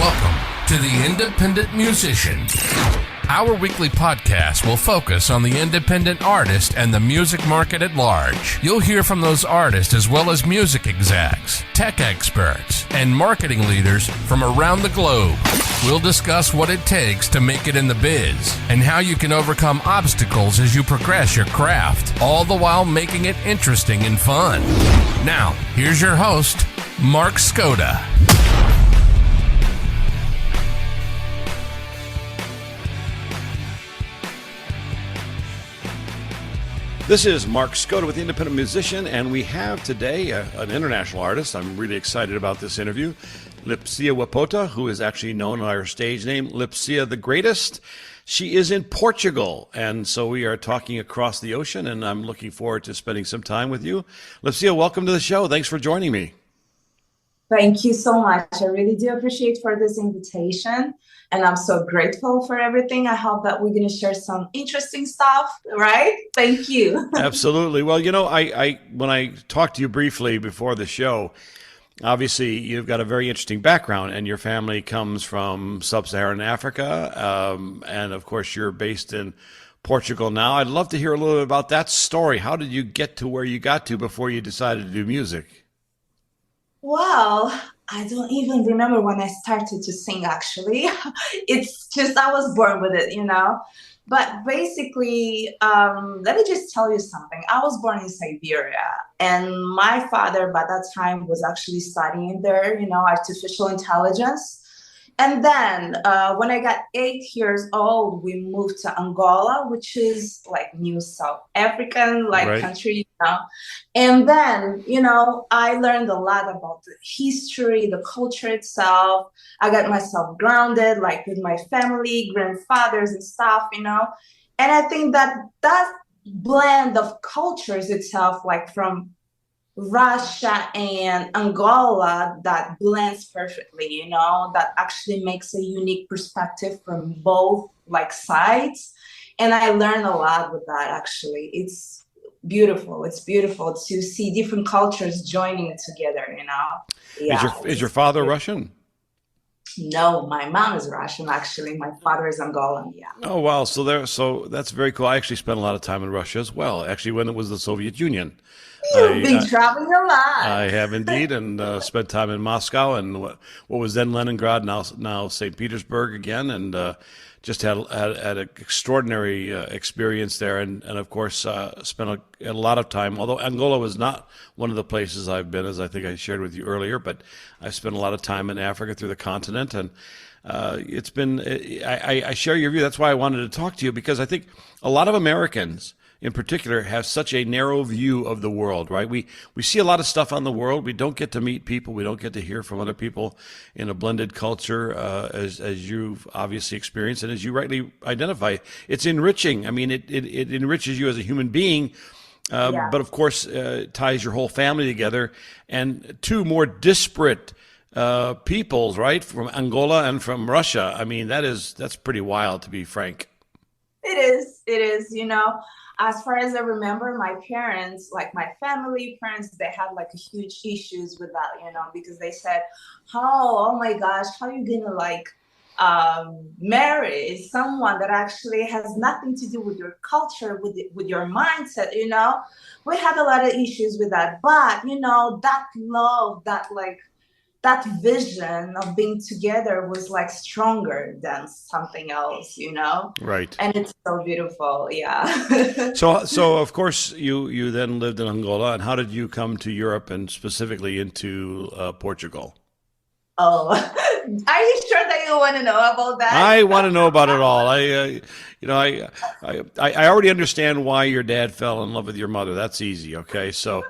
Welcome to The Independent Musician. Our weekly podcast will focus on the independent artist and the music market at large. You'll hear from those artists as well as music execs, tech experts, and marketing leaders from around the globe. We'll discuss what it takes to make it in the biz and how you can overcome obstacles as you progress your craft, all the while making it interesting and fun. Now, here's your host, Mark Skoda. This is Mark Skoda with The Independent Musician, and we have today an international artist. I'm really excited about this interview. Lipsia Wapota, who is actually known by her stage name, Lipsia the Greatest. She is in Portugal, and so we are talking across the ocean, and I'm looking forward to spending some time with you. Lipsia, welcome to the show. Thanks for joining me. Thank you so much. I really do appreciate for this invitation, and I'm so grateful for everything. I hope that we're going to share some interesting stuff, right? Thank you. Absolutely. Well, you know, I when I talked to you briefly before the show, obviously you've got a very interesting background, and your family comes from sub-Saharan Africa, and of course you're based in Portugal now. I'd love to hear a little bit about that story. How did you get to where you got to before you decided to do music? Well, I don't even remember when I started to sing, actually. It's just, I was born with it, you know. But basically, let me just tell you something. I was born in Siberia, and my father by that time was actually studying there, you know, artificial intelligence. And then when I got 8 years old, we moved to Angola, which is like new South African country, you know. And then, you know, I learned a lot about the history, the culture itself. I got myself grounded, like with my family, grandfathers and stuff, you know. And I think that that blend of cultures itself, like from Russia and Angola, that blends perfectly, you know, that actually makes a unique perspective from both like sides. And I learned a lot with that, actually. It's beautiful. It's beautiful to see different cultures joining together, you know. Yeah. Is your father Russian? No, my mom is Russian, actually. My father is Angolan, yeah. Oh, wow. So that's very cool. I actually spent a lot of time in Russia as well, actually, when it was the Soviet Union. You've been traveling a lot. I have indeed, and spent time in Moscow and what was then Leningrad, now St. Petersburg again, and just had an extraordinary experience there, and of course spent a lot of time. Although Angola was not one of the places I've been, as I think I shared with you earlier, but I spent a lot of time in Africa through the continent, and it's been. I share your view. That's why I wanted to talk to you, because I think a lot of Americans in particular have such a narrow view of the world, right? We see a lot of stuff on the world. We don't get to meet people. We don't get to hear from other people in a blended culture, as you've obviously experienced, and as you rightly identify. It's enriching. I mean, it enriches you as a human being, but of course ties your whole family together. And two more disparate peoples, right, from Angola and from Russia. I mean, that's pretty wild, to be frank. It is, you know. As far as I remember, my parents, like my family parents, they had like a huge issues with that, you know, because they said, oh my gosh, how are you gonna like marry someone that actually has nothing to do with your culture, with your mindset, you know? We had a lot of issues with that, but you know, that love, that vision of being together was like stronger than something else, you know? Right. And it's so beautiful, yeah. So of course you then lived in Angola, and how did you come to Europe and specifically into Portugal? Oh, are you sure that you want to know about that? I want to know about it all. I already understand why your dad fell in love with your mother. That's easy, okay? So,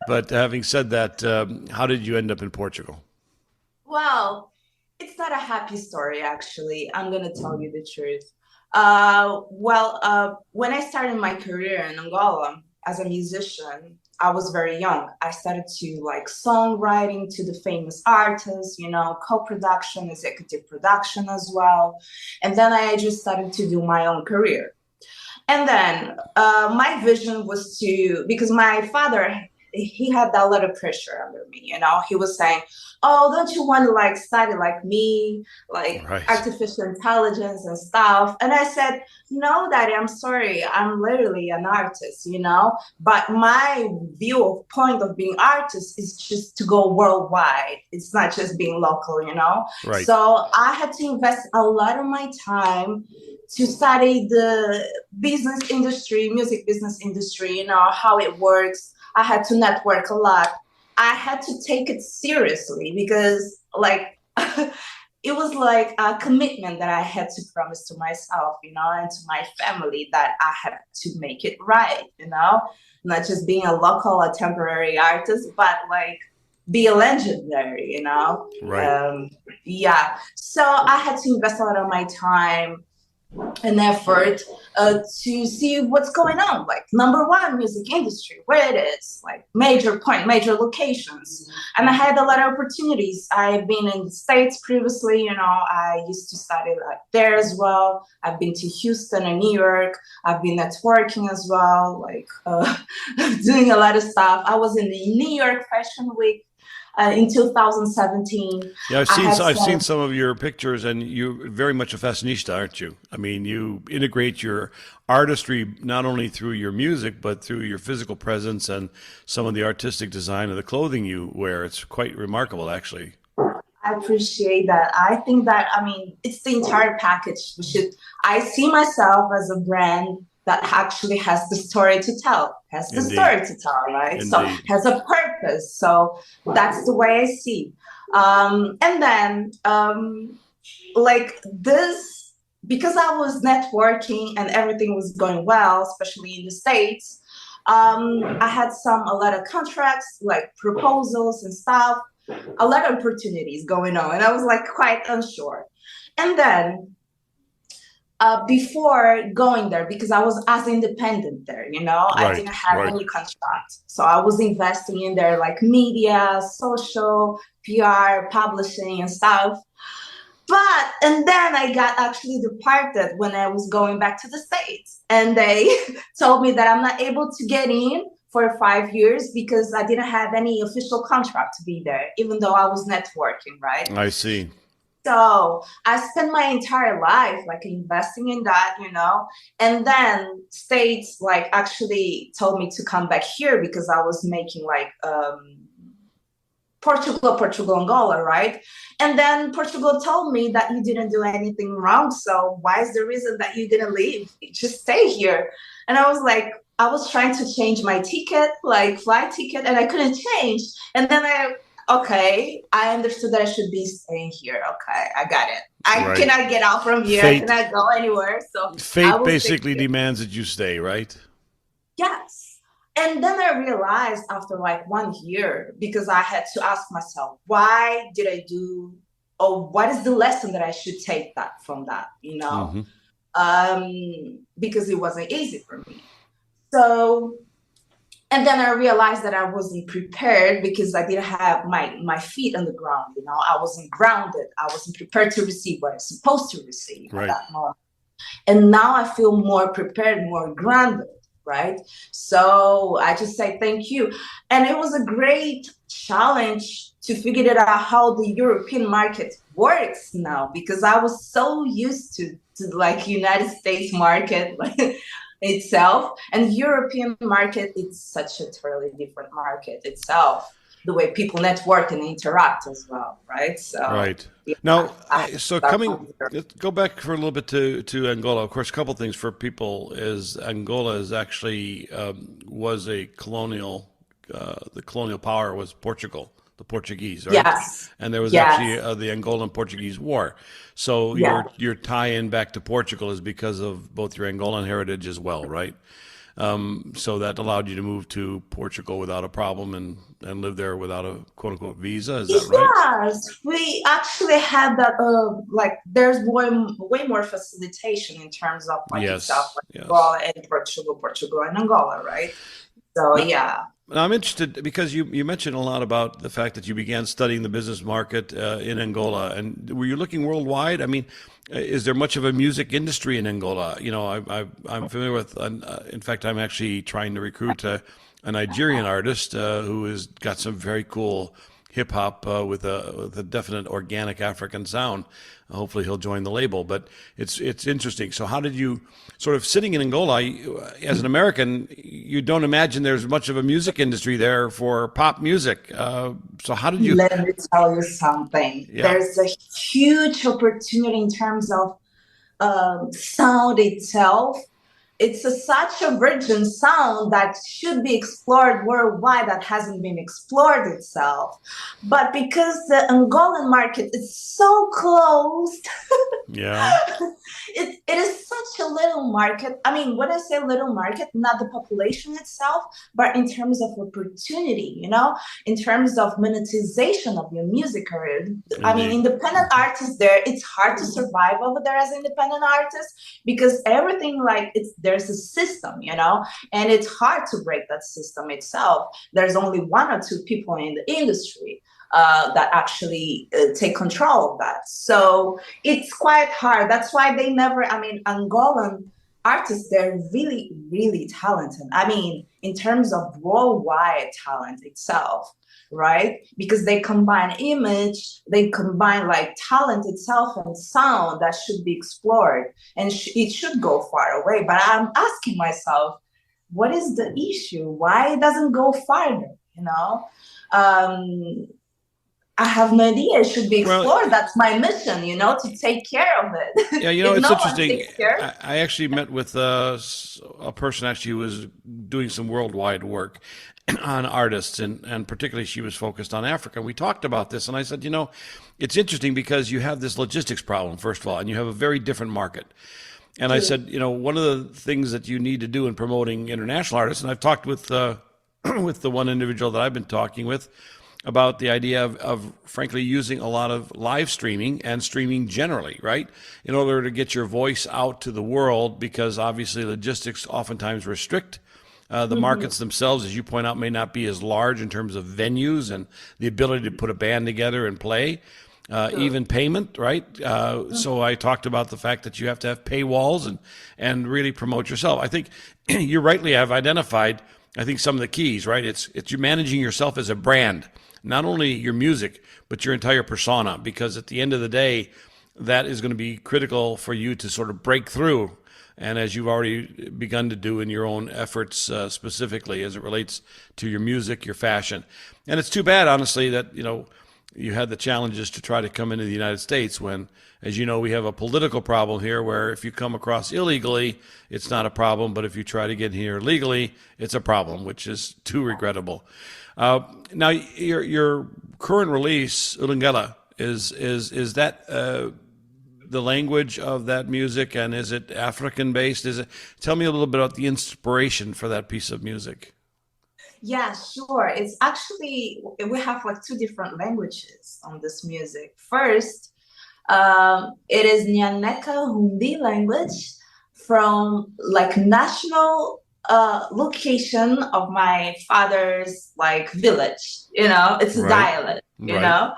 but having said that, how did you end up in Portugal? Well, it's not a happy story, actually. I'm going to tell you the truth. When I started my career in Angola as a musician, I was very young. I started to like songwriting to the famous artists, you know, co-production, executive production as well. And then I just started to do my own career. And then my vision was because my father he had that lot of pressure under me, you know. He was saying, oh, don't you want to like study like me, like Right. artificial intelligence and stuff? And I said, no, Daddy, I'm sorry, I'm literally an artist, you know. But my view of point of being artist is just to go worldwide. It's not just being local, you know. Right. So I had to invest a lot of my time to study the business industry, music business industry, you know, how it works. I had to network a lot. I had to take it seriously because like it was like a commitment that I had to promise to myself, you know, and to my family that I had to make it right, you know, not just being a local or temporary artist, but like be a legendary, you know. Right. Yeah. So I had to invest a lot of my time and effort to see what's going on, like number one music industry, where it is, like major locations. And I had a lot of opportunities. I've been in the States previously, you know, I used to study like there as well. I've been to Houston and New York. I've been networking as well, like doing a lot of stuff. I was in the New York Fashion Week in 2017. Yeah, I've seen some of your pictures, and you're very much a fashionista, aren't you? I mean, you integrate your artistry not only through your music, but through your physical presence and some of the artistic design of the clothing you wear. It's quite remarkable, actually. I appreciate that. I think that, I mean, it's the entire package. I see myself as a brand that actually has the story to tell, right? Indeed. So has a purpose. So that's the way I see. And then like this, because I was networking and everything was going well, especially in the States, I had a lot of contracts, like proposals and stuff, a lot of opportunities going on. And I was like quite unsure. And then before going there, because I was as independent there, you know, Right, I didn't have right. any contract. So I was investing in there like media, social, PR, publishing and stuff. And then I got actually departed when I was going back to the States. And they told me that I'm not able to get in for 5 years because I didn't have any official contract to be there, even though I was networking, right? I see. So I spent my entire life like investing in that, you know, and then States like actually told me to come back here because I was making like Portugal, Angola, right? And then Portugal told me that you didn't do anything wrong. So why is the reason that you're gonna leave? Just stay here. And I was like, I was trying to change my ticket, like flight ticket, and I couldn't change. And then I understood that I should be staying here. Okay, I got it. I cannot get out from here. I cannot go anywhere. So fate basically demands that you stay, right? Yes. And then I realized after like 1 year, because I had to ask myself, why did I do, or what is the lesson that I should take from that, you know? Because it wasn't easy for me. So, and then I realized that I wasn't prepared because I didn't have my feet on the ground, you know, I wasn't grounded. I wasn't prepared to receive what I was supposed to receive at that moment. And now I feel more prepared, more grounded, right? So I just say thank you. And it was a great challenge to figure it out how the European market works now, because I was so used to like United States market, like itself, and European market, it's such a totally different market itself, the way people network and interact as well, right? So yeah, now, let's go back for a little bit to Angola. Of course, a couple things for people is Angola is actually was a colonial, the colonial power was Portugal, the Portuguese, right? Yes. And there was actually the Angolan-Portuguese War. So your tie-in back to Portugal is because of both your Angolan heritage as well, right? So that allowed you to move to Portugal without a problem and live there without a quote-unquote visa. Is that right? Yes, we actually had that. Like, there's way more facilitation in terms of like itself, like Angola and Portugal and Angola, right? So Now, I'm interested because you mentioned a lot about the fact that you began studying the business market in Angola, and were you looking worldwide? I mean, is there much of a music industry in Angola? You know, I'm familiar with. In fact, I'm actually trying to recruit a a Nigerian artist who has got some very cool hip hop with a definite organic African sound. Hopefully he'll join the label. But it's interesting. So how did you, sort of sitting in Angola, as an American, you don't imagine there's much of a music industry there for pop music. So how did you? Let me tell you something. Yeah. There's a huge opportunity in terms of sound itself. It's such a virgin sound that should be explored worldwide that hasn't been explored itself. But because the Angolan market is so closed, Yeah. it is such a little market. I mean, when I say little market, not the population itself, but in terms of opportunity, in terms of monetization of your music career. I mean, independent artists there, it's hard to survive over there as independent artists because everything there's a system, and it's hard to break that system itself. There's only one or two people in the industry that actually take control of that. So it's quite hard. That's why they never, Angolan artists, they're really, really talented. I mean, in terms of worldwide talent itself, right? Because they combine image, they combine talent itself and sound that should be explored, and it should go far away. But I'm asking myself, what is the issue? Why it doesn't go farther? I have no idea. It should be explored. Well, that's my mission, to take care of it. Yeah, it's interesting. I actually met with a person actually who was doing some worldwide work on artists, and particularly she was focused on Africa. We talked about this, and I said, it's interesting because you have this logistics problem, first of all, and you have a very different market. And I said, one of the things that you need to do in promoting international artists, and I've talked with with the one individual that I've been talking with about the idea of frankly using a lot of live streaming and streaming generally, right, in order to get your voice out to the world, because obviously logistics oftentimes restrict the markets themselves, as you point out, may not be as large in terms of venues and the ability to put a band together and play, even payment, right? So I talked about the fact that you have to have paywalls and really promote yourself. I think you rightly have identified, I think, some of the keys, right? It's you managing yourself as a brand, not only your music, but your entire persona, because at the end of the day, that is going to be critical for you to sort of break through. And as you've already begun to do in your own efforts, specifically as it relates to your music, your fashion. And it's too bad, honestly, that, you had the challenges to try to come into the United States when, as you know, we have a political problem here where if you come across illegally, it's not a problem. But if you try to get here legally, it's a problem, which is too regrettable. Now, your current release, Ulinguela, is that the language of that music, and is it African based? Tell me a little bit about the inspiration for that piece of music. Yeah, sure. It's actually, we have two different languages on this music. First, it is Nyaneka Hundi language from national location of my father's village. It's a dialect, Nyaneka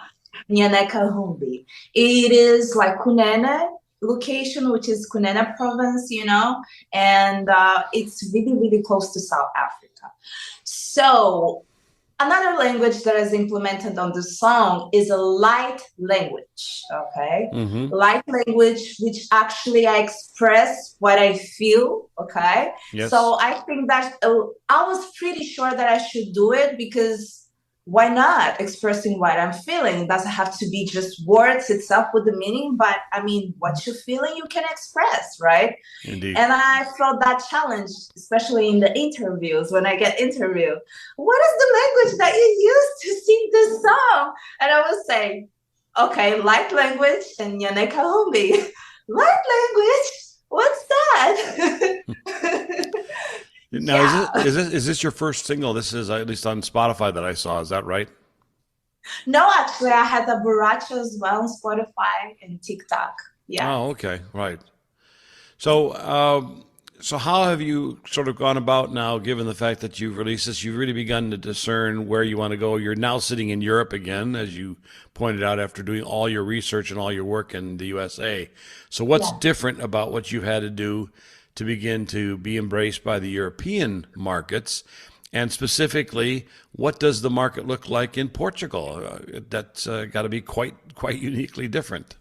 Hundi. It is Kunene location, which is Kunene province, and it's really, really close to South Africa. So another language that is implemented on the song is a light language, okay? Light language, which actually I express what I feel, okay? Yes. So I think that I was pretty sure that I should do it, because why not expressing what I'm feeling? It doesn't have to be just words itself with the meaning, but what you're feeling, you can express, right? Indeed. And I felt that challenge, especially in the interviews, when I get interviewed. What is the language that you use to sing this song? And I would say, okay, light language and Nyaneka Humbi. Light language? What's that? Now, is this your first single? This is at least on Spotify that I saw. Is that right? No, actually, I had the Baracha as well on Spotify and TikTok. Yeah. Oh, okay, right. So, so how have you sort of gone about now, given the fact that you've released this? You've really begun to discern where you want to go. You're now sitting in Europe again, as you pointed out, after doing all your research and all your work in the USA. So, what's different about what you've had to do to begin to be embraced by the European markets? And specifically, what does the market look like in Portugal? That's got to be quite uniquely different.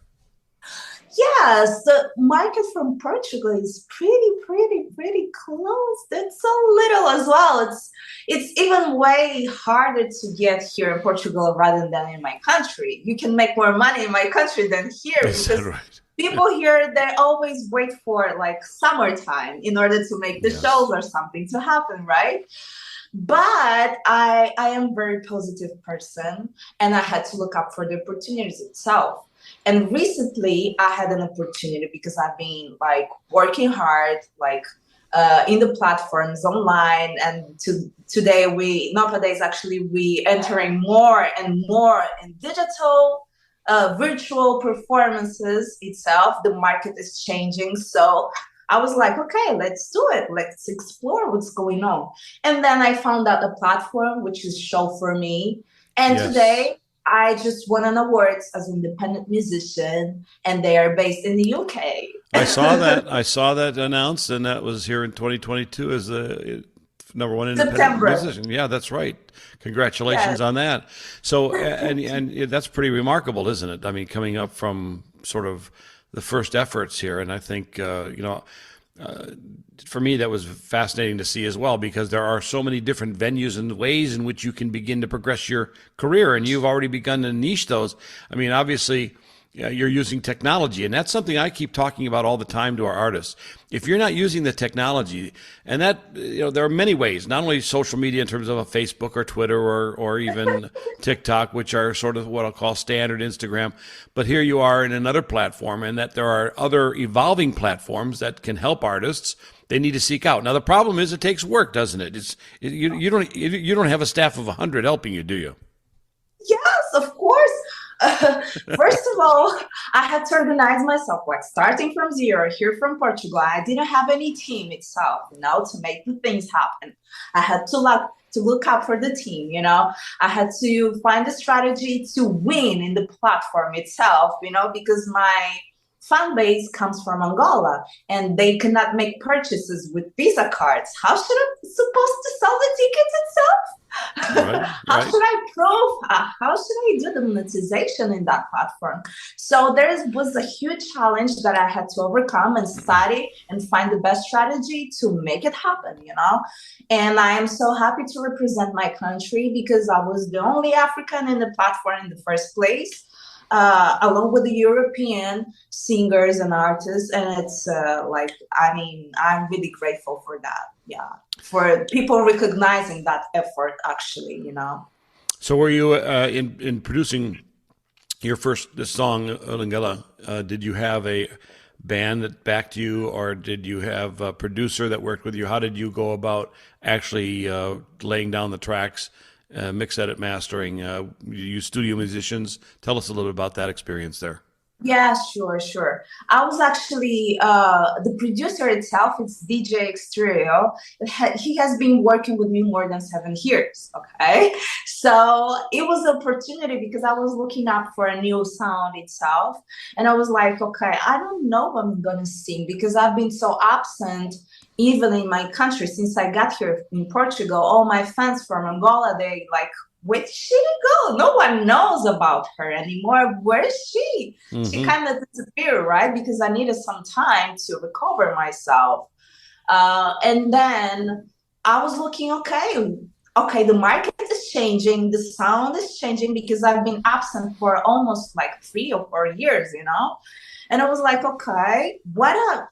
Yes, the market from Portugal is pretty close. That's so little as well. It's even way harder to get here in Portugal rather than in my country. You can make more money in my country than here Is that because right? people here, they always wait for like summertime in order to make the shows or something to happen, right? But I am a very positive person, and I had to look up for the opportunities itself. And recently I had an opportunity because I've been like working hard, like in the platforms online. And today nowadays actually we entering more and more in digital, virtual performances itself. The market is changing. So I was like, okay, let's do it. Let's explore what's going on. And then I found out a platform, which is Show for Me. And today I just won an awards as an independent musician, and they are based in the UK. I saw that. I saw that announced, and that was here in 2022 as the number one independent musician. Yeah, that's right. Congratulations on that. So, and that's pretty remarkable, isn't it? I mean, coming up from sort of the first efforts here, and I think for me that was fascinating to see as well, because there are so many different venues and ways in which you can begin to progress your career, and you've already begun to niche those. I mean, obviously, you're using technology, and that's something I keep talking about all the time to our artists. If you're not using the technology, and that, there are many ways, not only social media in terms of a Facebook or Twitter or even TikTok, which are sort of what I'll call standard Instagram, but here you are in another platform, and that there are other evolving platforms that can help artists. They need to seek out. Now, the problem is it takes work, doesn't it? You don't have a staff of 100 helping you, do you? Yes, of course. First of all, I had to organize myself, like starting from zero here from Portugal. I didn't have any team itself, to make the things happen. I had to look up for the team, I had to find a strategy to win in the platform itself, because my fan base comes from Angola and they cannot make purchases with Visa cards. How should I supposed to sell the tickets itself? How should I prove? How should I do the monetization in that platform? So there was a huge challenge that I had to overcome and study and find the best strategy to make it happen, And I am so happy to represent my country because I was the only African in the platform in the first place. Along with the European singers and artists. And it's I'm really grateful for that. Yeah. For people recognizing that effort, actually, So were you in producing your this song, Ulinguela, did you have a band that backed you, or did you have a producer that worked with you? How did you go about actually laying down the tracks? Mix, edit, mastering, you use studio musicians. Tell us a little bit about that experience there. Yeah, sure. I was actually the producer itself. It's DJ Exterior. He has been working with me more than 7 years. Okay, so it was an opportunity because I was looking up for a new sound itself, and I was like, okay, I don't know what I'm gonna sing because I've been so absent. Even in my country, since I got here in Portugal, all my fans from Angola, they like, where did she go? No one knows about her anymore. Where is she? Mm-hmm. She kind of disappeared, right? Because I needed some time to recover myself. And then I was looking, okay, the market is changing. The sound is changing because I've been absent for almost like 3 or 4 years, And I was like, okay,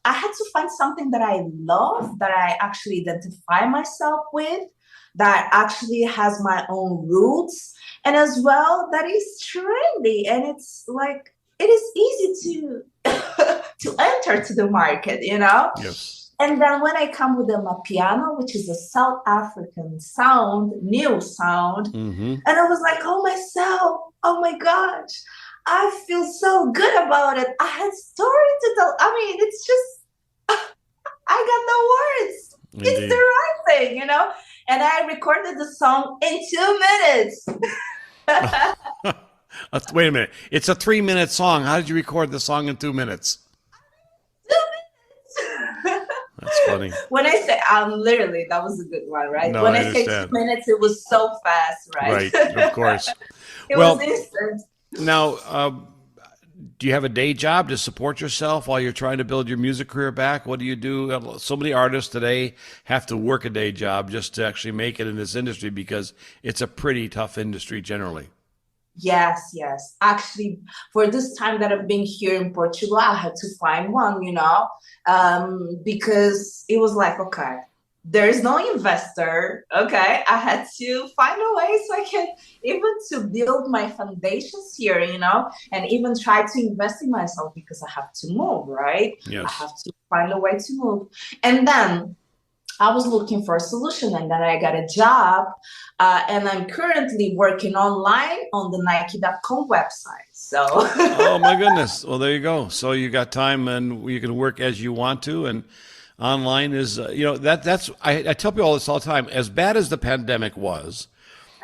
I had to find something that I love, that I actually identify myself with, that actually has my own roots, and as well that is trendy, and it's like it is easy to enter to the market, Yes. And then when I come with the Amapiano, which is a South African sound, new sound, and I was like, oh my gosh, I feel so good about it. I had story to tell. I mean, it's just I got no words. Indeed. It's the right thing, And I recorded the song in 2 minutes. Wait a minute. It's a 3-minute song. How did you record the song in 2 minutes? 2 minutes. That's funny. When I say literally, that was a good one, right? No, When I I say 2 understand. minutes, it was so fast, right? Right, of course. It was Well, instant. now, do you have a day job to support yourself while you're trying to build your music career back? What do you do? So many artists today have to work a day job just to actually make it in this industry because it's a pretty tough industry generally. Yes, yes. Actually, for this time that I've been here in Portugal, I had to find one, because it was like, okay, there is no investor. Okay, I had to find a way so I can even to build my foundations here, and even try to invest in myself because I have to move, right? I Yes. have to find a way to move. And then I was looking for a solution, and then I got a job, and I'm currently working online on the Nike.com website. So, Oh my goodness. Well, there you go. So you got time and you can work as you want to. And online is, I tell people all this all the time. As bad as the pandemic was,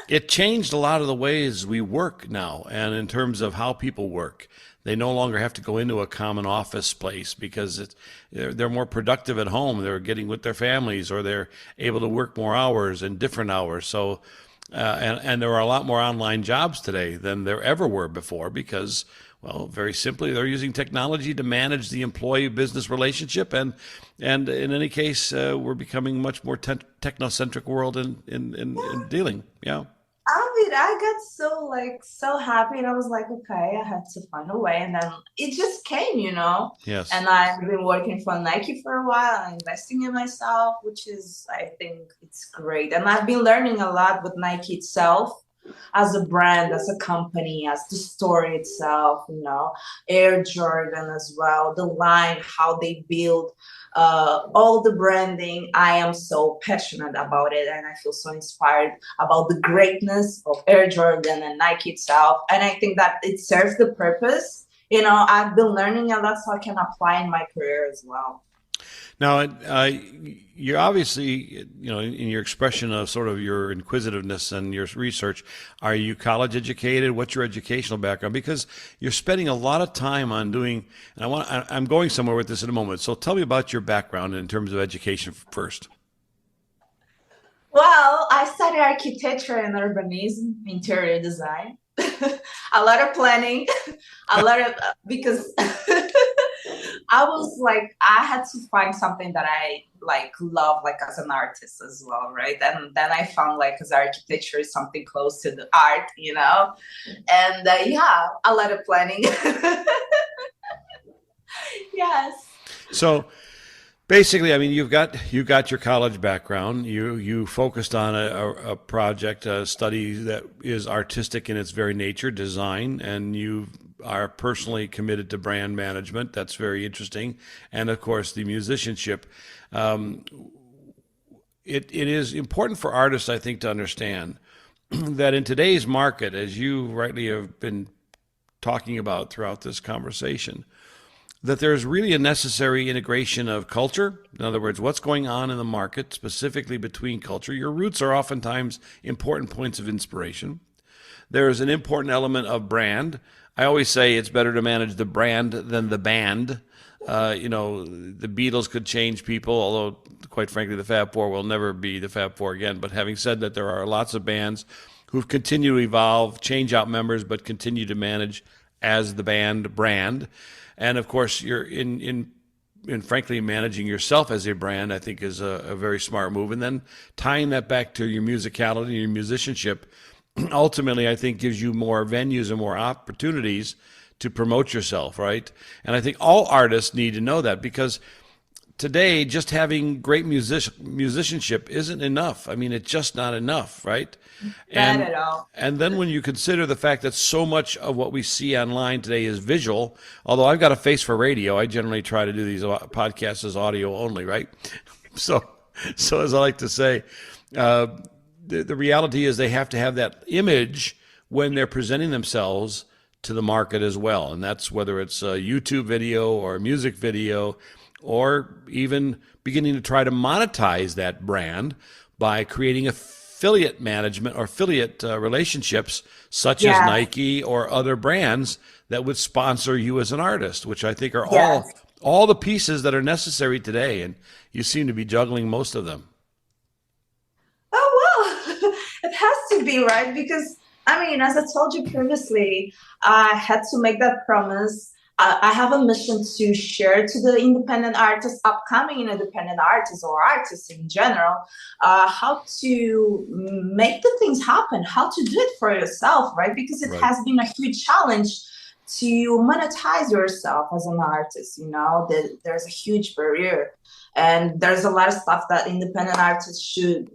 it changed a lot of the ways we work now. And in terms of how people work, they no longer have to go into a common office place because they're more productive at home. They're getting with their families, or they're able to work more hours and different hours. So, and there are a lot more online jobs today than there ever were before because, well, very simply, they're using technology to manage the employee-business relationship, and in any case, we're becoming much more technocentric world in dealing. Yeah. I mean, I got so happy, and I was like, okay, I had to find a way, and then it just came, Yes. And I've been working for Nike for a while, and investing in myself, which is, I think, it's great. And I've been learning a lot with Nike itself, as a brand, as a company, as the story itself, Air Jordan as well, the line, how they build all the branding. I am so passionate about it, and I feel so inspired about the greatness of Air Jordan and Nike itself. And I think that it serves the purpose. I've been learning a lot, so I can apply in my career as well. Now, you're obviously, in your expression of sort of your inquisitiveness and your research, are you college educated? What's your educational background? Because you're spending a lot of time on doing, and I'm going somewhere with this in a moment. So tell me about your background in terms of education first. Well, I studied architecture and urbanism, interior design. A lot of planning, because I was like, I had to find something that I love, as an artist as well, right? And then I found as architecture is something close to the art, and a lot of planning. Yes. So basically, I mean, you've got your college background. You focused on a project, a study that is artistic in its very nature, design, and you are personally committed to brand management. That's very interesting, and of course, the musicianship. It is important for artists, I think, to understand that in today's market, as you rightly have been talking about throughout this conversation, that there's really a necessary integration of culture. In other words, what's going on in the market, specifically between culture. Your roots are oftentimes important points of inspiration. There's an important element of brand. I always say it's better to manage the brand than the band. The Beatles could change people, although, quite frankly, the Fab Four will never be the Fab Four again. But having said that, there are lots of bands who've continued to evolve, change out members, but continue to manage as the brand. And of course, you're in frankly managing yourself as a brand, I think, is a very smart move. And then tying that back to your musicality, your musicianship, ultimately, I think gives you more venues and more opportunities to promote yourself, right? And I think all artists need to know that, because today, just having great musicianship isn't enough. I mean, it's just not enough, right? Not at all. And then when you consider the fact that so much of what we see online today is visual, although I've got a face for radio, I generally try to do these podcasts as audio only, right? So as I like to say, the reality is they have to have that image when they're presenting themselves to the market as well. And that's whether it's a YouTube video or a music video, or even beginning to try to monetize that brand by creating affiliate management or affiliate relationships, such as Nike or other brands that would sponsor you as an artist, which I think are all the pieces that are necessary today, and you seem to be juggling most of them. Oh, well, it has to be, right? Because, I mean, as I told you previously, I had to make that promise. I have a mission to share to the independent artists, upcoming independent artists or artists in general, how to make the things happen, how to do it for yourself, right? Because it has been a huge challenge to monetize yourself as an artist. You know, there's a huge barrier, and there's a lot of stuff that independent artists should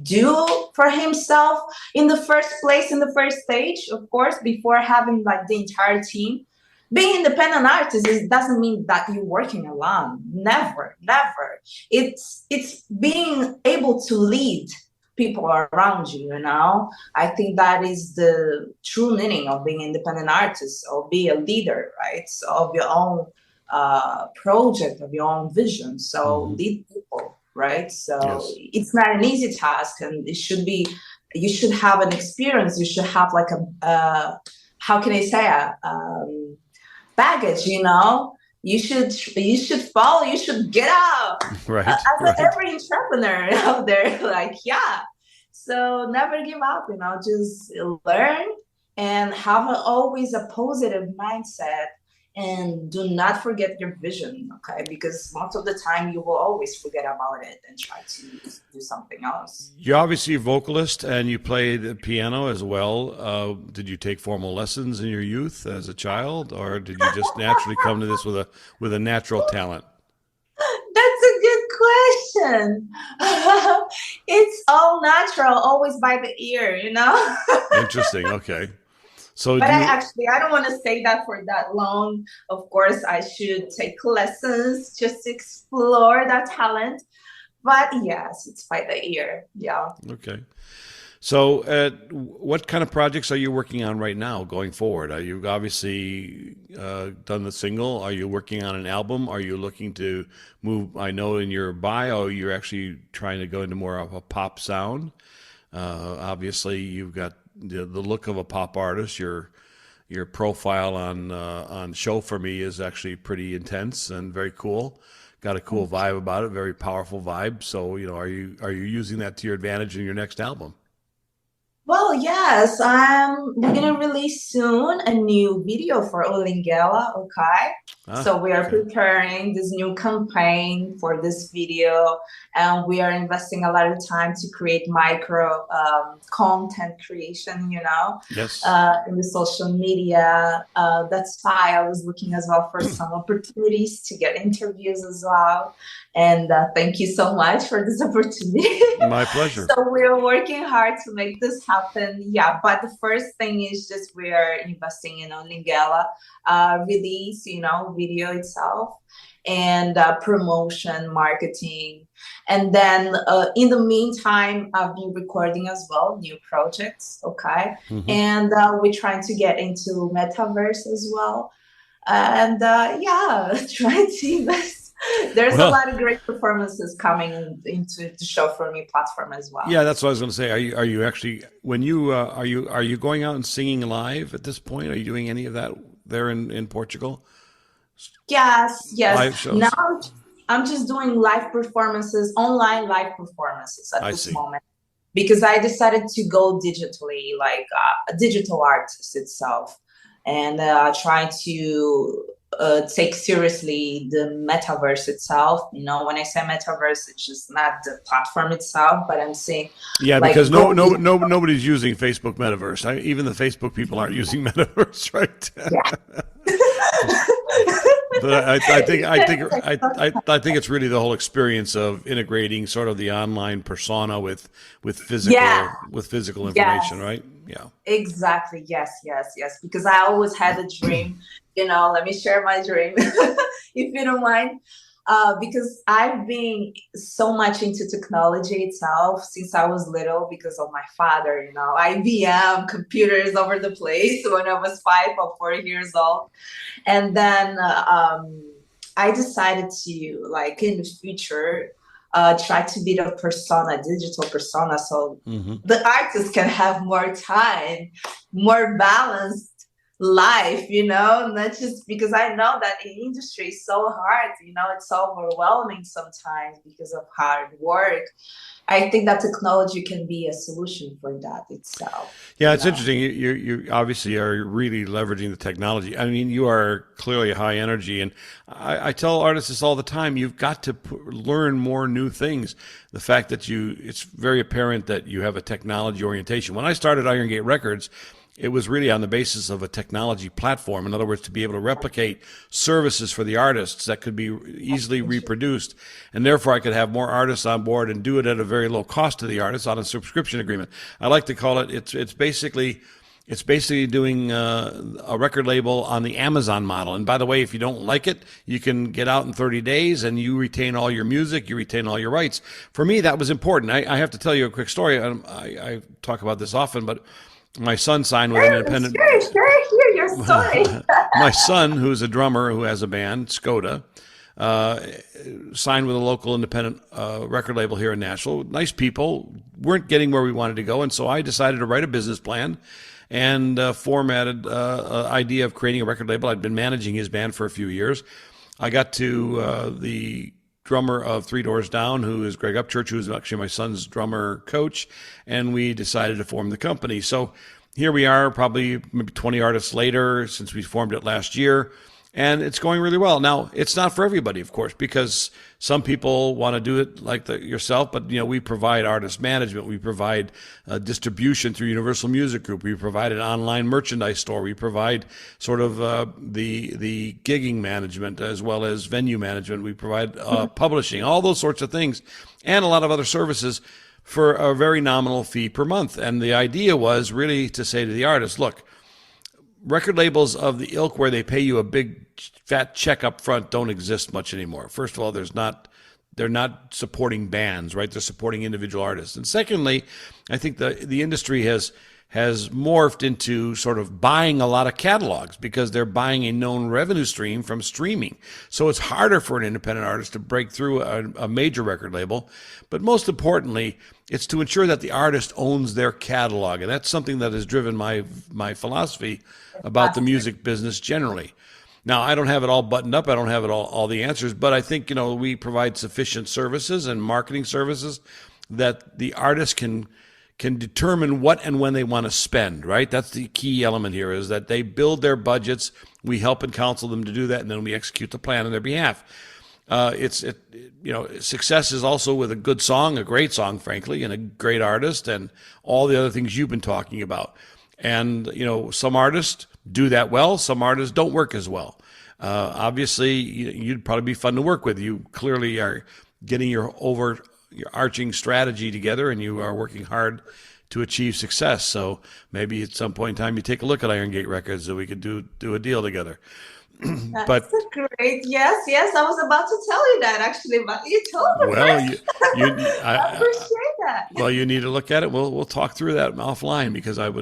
do for himself in the first place, in the first stage, of course, before having like the entire team. Being independent artist doesn't mean that you're working alone. Never. It's being able to lead people around you, you know. I think that is the true meaning of being independent artist, or be a leader, right? So of your own project, of your own vision. So lead people, right? So it's not an easy task, and it should be, you should have an experience, you should have like a how can I say, baggage, you know. You should follow, you should get out. Right. As every entrepreneur out there, like, so never give up, you know, just learn and have always a positive mindset, and do not forget your vision, okay? Because most of the time you will always forget about it and try to do something else. You're obviously a vocalist, and you play the piano as well. Did you take formal lessons in your youth as a child, or did you just naturally come to this with a natural talent? That's a good question. It's all natural, always by the ear, you know? Interesting. Okay. So but I don't want to say that for that long. Of course, I should take lessons just to explore that talent. But yes, it's by the ear. Yeah. Okay. So what kind of projects are you working on right now going forward? Are you obviously done the single? Are you working on an album? Are you looking to move? I know in your bio, you're actually trying to go into more of a pop sound. Obviously, you've got the look of a pop artist. Your profile on Show For Me is actually pretty intense and very cool. Got a cool vibe about it, very powerful vibe. So, you know, are you using that to your advantage in your next album? Well, yes, we're gonna release soon a new video for Ulinguela, okay? So we are preparing this new campaign for this video, and we are investing a lot of time to create micro content creation, you know, in the social media. That's why I was looking as well for some opportunities to get interviews as well. And thank you so much for this opportunity. My pleasure. So we're working hard to make this happen. Yeah, but the first thing is just we are investing in Ulinguela release, you know, video itself, and promotion, marketing. And then in the meantime, I've been recording as well new projects, okay? And we're trying to get into metaverse as well. And trying to invest. There's a lot of great performances coming into the Show For Me platform as well. Yeah, that's what I was going to say. Are you actually, when you are you going out and singing live at this point? Are you doing any of that there in Portugal? Yes. Live shows? Now I'm just doing live performances, online live performances at this moment, because I decided to go digitally, like a digital artist itself, and try to take seriously the metaverse itself. You know, when I say metaverse, it's just not the platform itself, but I'm saying because nobody's using Facebook metaverse. Even the Facebook people aren't using metaverse, right? Yeah. But I think it's really the whole experience of integrating sort of the online persona with physical information, right? Yeah. Exactly. Yes. Because I always had a dream. You know, let me share my dream, if you don't mind. Because I've been so much into technology itself since I was little, because of my father, you know, IBM, computers over the place when I was 5 or 4 years old. And then I decided to, like, in the future, try to be the persona, digital persona, so the artist can have more time, more balanced life, not just because I know that the industry is so hard, it's overwhelming sometimes because of hard work. I think that technology can be a solution for that itself. Yeah, it's interesting. You obviously are really leveraging the technology. I mean, you are clearly high energy, and I tell artists this all the time. You've got to learn more new things. The fact that it's very apparent that you have a technology orientation. When I started Iron Gate Records, it was really on the basis of a technology platform. In other words, to be able to replicate services for the artists that could be easily reproduced. And therefore, I could have more artists on board and do it at a very low cost to the artists on a subscription agreement. I like to call it, it's basically doing a record label on the Amazon model. And by the way, if you don't like it, you can get out in 30 days and you retain all your music, you retain all your rights. For me, that was important. I have to tell you a quick story. I talk about this often, but my son signed with an independent. Sure, hear your story. My son, who's a drummer who has a band, Skoda, signed with a local independent record label here in Nashville. Nice people, weren't getting where we wanted to go, and so I decided to write a business plan and formatted an idea of creating a record label. I'd been managing his band for a few years. I got to the drummer of Three Doors Down, who is Greg Upchurch, who is actually my son's drummer coach, and we decided to form the company. So here we are, probably maybe 20 artists later since we formed it last year, and it's going really well. Now, it's not for everybody, of course, because some people want to do it like yourself, but we provide artist management, we provide distribution through Universal Music Group, we provide an online merchandise store, we provide sort of the gigging management as well as venue management, we provide publishing, all those sorts of things, and a lot of other services for a very nominal fee per month. And the idea was really to say to the artist, look, record labels of the ilk where they pay you a big fat check up front don't exist much anymore. First of all, they're not supporting bands, right? They're supporting individual artists. And secondly, I think the industry has morphed into sort of buying a lot of catalogs because they're buying a known revenue stream from streaming. So it's harder for an independent artist to break through a major record label. But most importantly, it's to ensure that the artist owns their catalog. And that's something that has driven my philosophy about the music business generally. Now, I don't have it all buttoned up. I don't have it all the answers, but I think, we provide sufficient services and marketing services that the artist can determine what and when they want to spend, right? That's the key element here, is that they build their budgets. We help and counsel them to do that, and then we execute the plan on their behalf. Success is also with a good song, a great song, frankly, and a great artist, and all the other things you've been talking about. And, some artists do that well. Some artists don't work as well. Obviously, you'd probably be fun to work with. You clearly are getting your arching strategy together, and you are working hard to achieve success. So maybe at some point in time, you take a look at Iron Gate Records so we could do a deal together. That's great. Yes. I was about to tell you that actually, but you told me. Well, I appreciate that. Well, you need to look at it. We'll talk through that offline, because it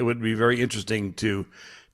would be very interesting to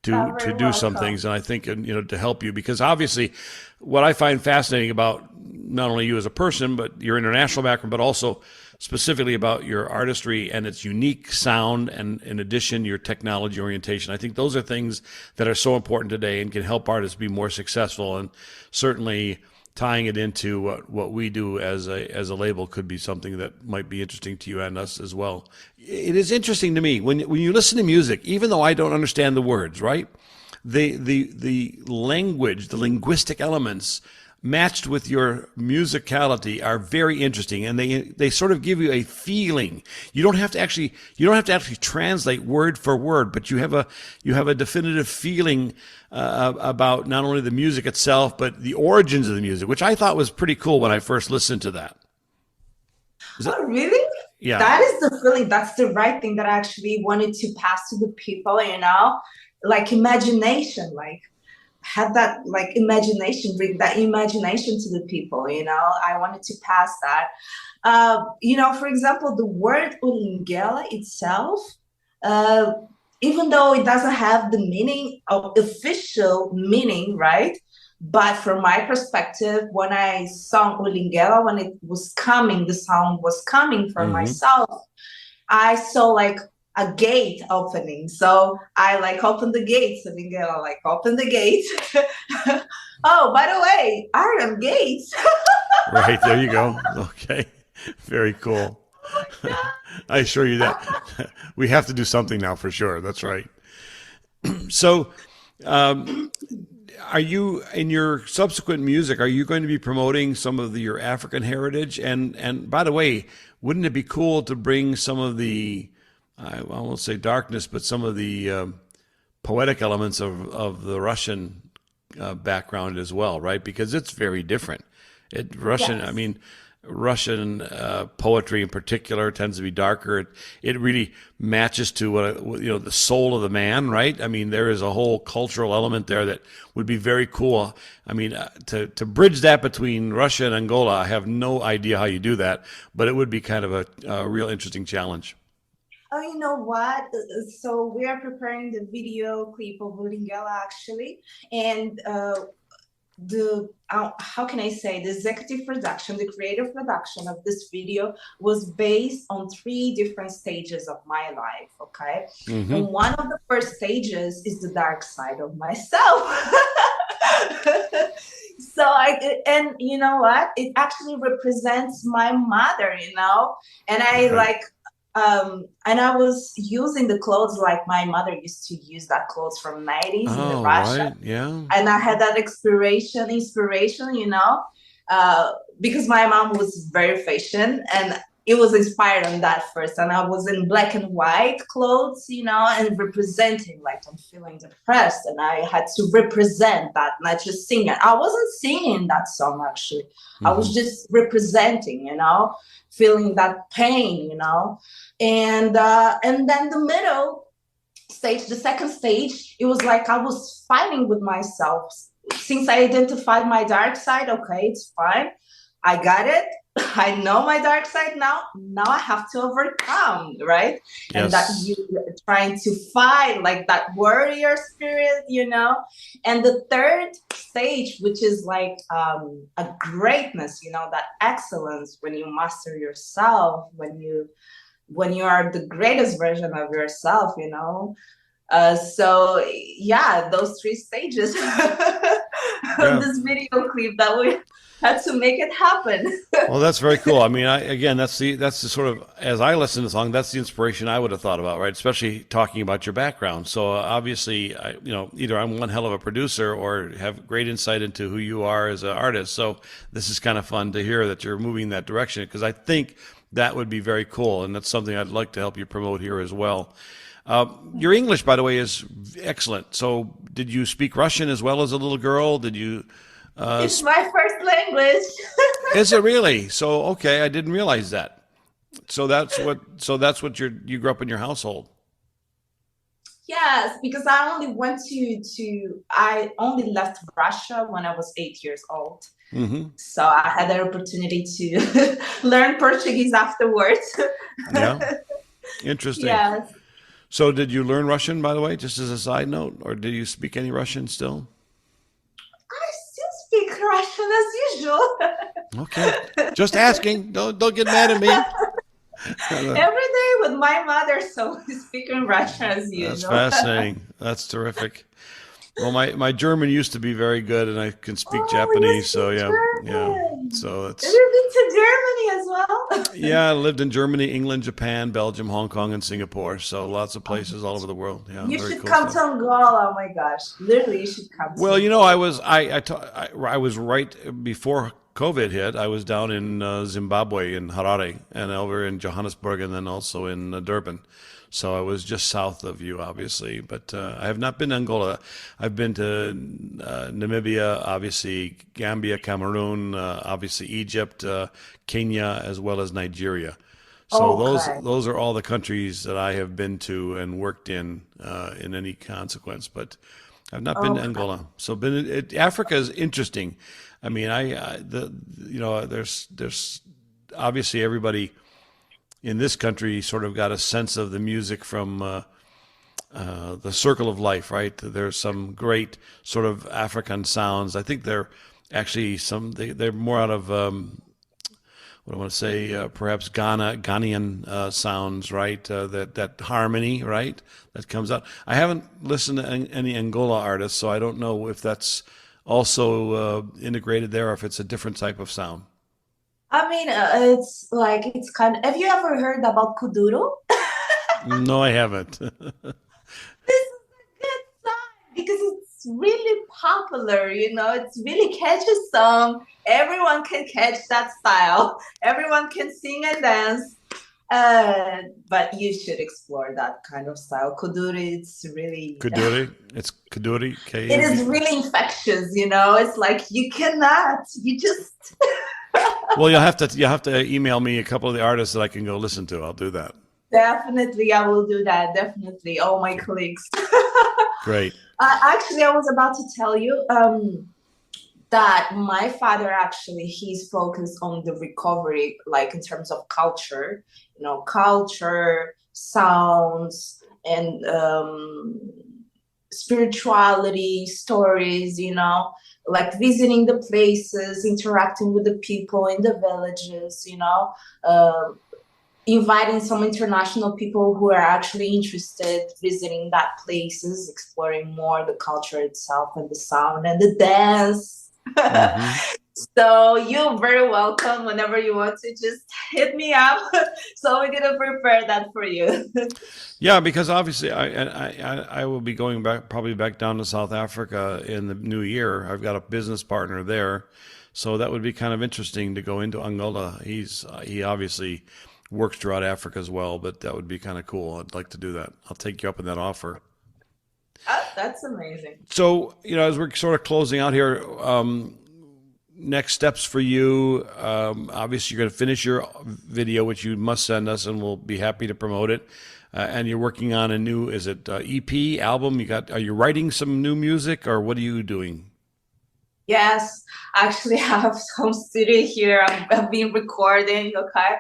do some things, and I think to help you, because obviously what I find fascinating about not only you as a person, but your international background, but also specifically about your artistry and its unique sound, and in addition, your technology orientation. I think those are things that are so important today and can help artists be more successful, and certainly tying it into what we do as a label could be something that might be interesting to you and us as well. It is interesting to me when you listen to music, even though I don't understand the words, right? The language, the linguistic elements matched with your musicality are very interesting, and they sort of give you a feeling. You don't have to actually translate word for word, but you have a definitive feeling about not only the music itself, but the origins of the music, which I thought was pretty cool when I first listened to that. Oh, really? Yeah. That is the feeling. That's the right thing that I actually wanted to pass to the people, like imagination, like have that like imagination, bring that imagination to the people, I wanted to pass that. For example, the word Ulinguela itself, even though it doesn't have the meaning of official meaning, right? But from my perspective, when I sang Ulinguela, when it was coming, the sound was coming from myself, I saw like a gate opening. So I like open the gates, and Ulinguela like open the gates. Oh, by the way, iron gates. Right, there you go. Okay, very cool. I assure you that we have to do something now for sure. That's right. So, are you in your subsequent music? Are you going to be promoting some of your African heritage? And by the way, wouldn't it be cool to bring some of the I won't say darkness, but some of the poetic elements of the Russian background as well, right? Because it's very different. Russian, Yes. I mean, Russian poetry in particular tends to be darker. It really matches to the soul of the man, right? I mean, there is a whole cultural element there that would be very cool. I mean, to bridge that between Russia and Angola, I have no idea how you do that, but it would be kind of a real interesting challenge. Oh, you know what? So we are preparing the video clip of Ulinguela actually, and the how can I say, the executive production, the creative production of this video was based on 3 different stages of my life. Okay, Hmm. and one of the first stages is the dark side of myself. So and you know what? It actually represents my mother, and I Right. like and I was using the clothes like my mother used to use that clothes from 90s in the Oh, Russia. right. Yeah. And I had that inspiration, because my mom was very fashion, and it was inspired on that first. And I was in black and white clothes, and representing, like, I'm feeling depressed, and I had to represent that, not just sing it. I wasn't singing that song actually. I was Hmm. just representing, feeling that pain, and then the middle stage, the second stage, it was like I was fighting with myself. Since I identified my dark side, okay, it's fine. I got it. I know my dark side now. Now I have to overcome, right? And that you Yes. trying to fight like that warrior spirit. And the third stage, which is like a greatness, that excellence when you master yourself, when you are the greatest version of yourself. So yeah, those 3 stages of Yeah. this video clip that we had to make it happen. Well, that's very cool. I mean, again, that's the sort of, as I listen to the song, that's the inspiration I would have thought about, right? Especially talking about your background. So obviously, either I'm one hell of a producer or have great insight into who you are as an artist. So this is kind of fun to hear that you're moving in that direction, because I think that would be very cool, and that's something I'd like to help you promote here as well. Your English, by the way, is excellent. So did you speak Russian as well as a little girl? Did you? It's my first language. Is it really? So okay, I didn't realize that. So that's what you grew up in your household. Yes, because I only left Russia when I was 8 years old. Hmm. So I had the opportunity to learn Portuguese afterwards. Yeah, interesting. Yes. So did you learn Russian, by the way, just as a side note, or do you speak any Russian still? I still speak Russian as usual. Okay, just asking. Don't get mad at me. Every day with my mother, so we speak in Russian as That's usual. fascinating. That's terrific. Well, my German used to be very good, and I can speak Oh, you Japanese. So speak yeah, yeah. German. So Have it's you been to Germany as well? yeah. I lived in Germany, England, Japan, Belgium, Hong Kong, and Singapore. So lots of places all over the world. Yeah, You very should cool come stuff. to Angola. Oh my gosh. Literally, you should come to Well, Angola. I was right before COVID hit. I was down in Zimbabwe in Harare and over in Johannesburg and then also in Durban. So I was just south of you, obviously, but I have not been to Angola. I've been to Namibia, obviously, Gambia, Cameroon, obviously Egypt, Kenya, as well as Nigeria. So those Okay. those are all the countries that I have been to and worked in any consequence. But I've not been to Okay. Angola. So Africa is interesting. I mean, there's obviously everybody in this country sort of got a sense of the music from the circle of life, right? There's some great sort of African sounds. I think they're actually they're more out of what I want to say, perhaps Ghanaian sounds, right? That harmony, right? That comes out. I haven't listened to any Angola artists, so I don't know if that's also integrated there or if it's a different type of sound. I mean, it's kind of. Have you ever heard about kuduro? No, I haven't. This is a good sign because it's really popular, it's really catchy song. Everyone can catch that style. Everyone can sing and dance. But you should explore that kind of style. Kuduri, it's really It's Kuduri. It is really infectious, It's like you just Well, you'll have to email me a couple of the artists that I can go listen to. I'll do that. Definitely, I will do that. Definitely, all my colleagues. Great. Actually, I was about to tell you that my father he's focused on the recovery, like in terms of culture, culture, sounds, and spirituality, stories, like visiting the places, interacting with the people in the villages, inviting some international people who are actually interested, visiting that places, exploring more the culture itself and the sound and the dance. Mm-hmm. So you're very welcome. Whenever you want to, just hit me up. So we're gonna prepare that for you. Yeah, because obviously I will be going probably back down to South Africa in the new year. I've got a business partner there, so that would be kind of interesting to go into Angola. He obviously works throughout Africa as well, but that would be kind of cool. I'd like to do that. I'll take you up on that offer. Oh, that's amazing. So, as we're sort of closing out here, next steps for you, obviously you're going to finish your video, which you must send us, and we'll be happy to promote it. And you're working on a new, is it EP, album? Are you writing some new music, or what are you doing? Yes, actually, I have home studio here. I've been recording. Okay,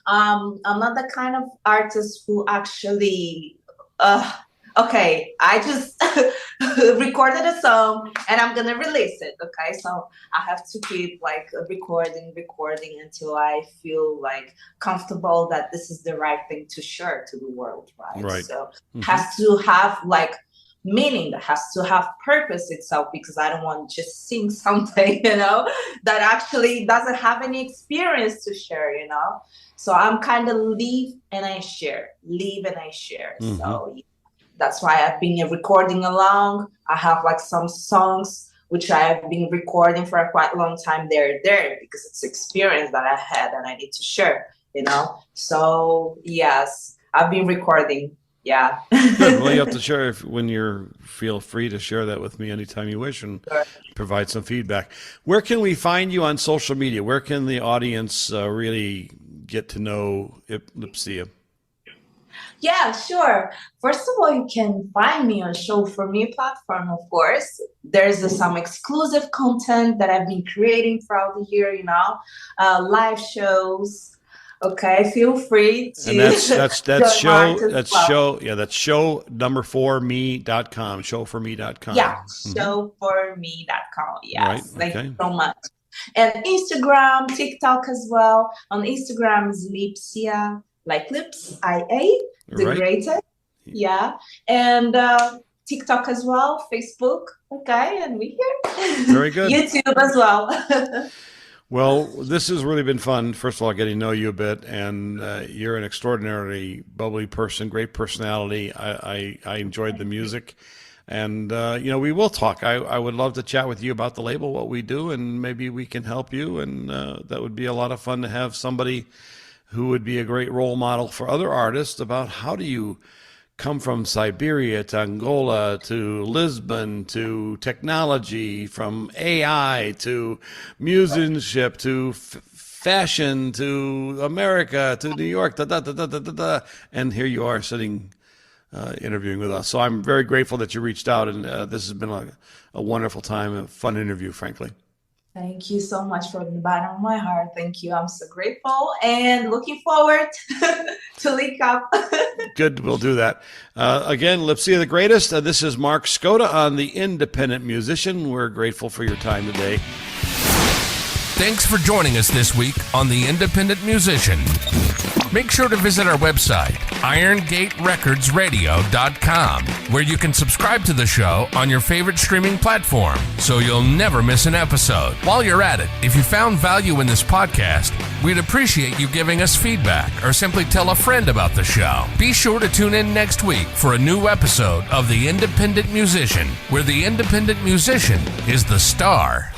I'm not the kind of artist who actually. Okay, I just recorded a song and I'm gonna release it. Okay, so I have to keep like recording until I feel like comfortable that this is the right thing to share to the world, right? Right. So it has to have like meaning, that has to have purpose itself, because I don't want to just sing something, that actually doesn't have any experience to share, So I'm kind of leave and I share. Mm-hmm. So that's why I've been recording along. I have like some songs which I've been recording for a quite long time. They're there because it's experience that I had and I need to share, So yes, I've been recording. Yeah. Good. Well, you have to share when you feel free to share that with me anytime you wish and provide some feedback. Where can we find you on social media? Where can the audience really get to know Lipsia? Yeah, sure. First of all, you can find me on Show For Me platform, of course. There's some exclusive content that I've been creating throughout the year, live shows. Okay, feel free to. And that's show number 4me.com, showforme.com. Yeah, showforme.com. Yes. Right. Thank you so much. And Instagram, TikTok as well. On Instagram is Lipsia, like lips, IA, the greatest. Yeah. And TikTok as well, Facebook. Okay, and we here. Very good. YouTube as well. Well, this has really been fun. First of all, getting to know you a bit, and you're an extraordinarily bubbly person, great personality. I enjoyed the music, and we will talk. I would love to chat with you about the label, what we do, and maybe we can help you. And that would be a lot of fun to have somebody who would be a great role model for other artists about how do you come from Siberia to Angola to Lisbon to technology, from AI to musicianship to fashion to America to New York, and here you are sitting interviewing with us. So I'm very grateful that you reached out, and this has been a wonderful time, a fun interview, frankly. Thank you so much from the bottom of my heart. Thank you. I'm so grateful and looking forward to link up. Good. We'll do that. Again, Lipsia the Greatest. This is Mark Skoda on The Independent Musician. We're grateful for your time today. Thanks for joining us this week on The Independent Musician. Make sure to visit our website, IronGateRecordsRadio.com, where you can subscribe to the show on your favorite streaming platform, so you'll never miss an episode. While you're at it, if you found value in this podcast, we'd appreciate you giving us feedback or simply tell a friend about the show. Be sure to tune in next week for a new episode of The Independent Musician, where the independent musician is the star.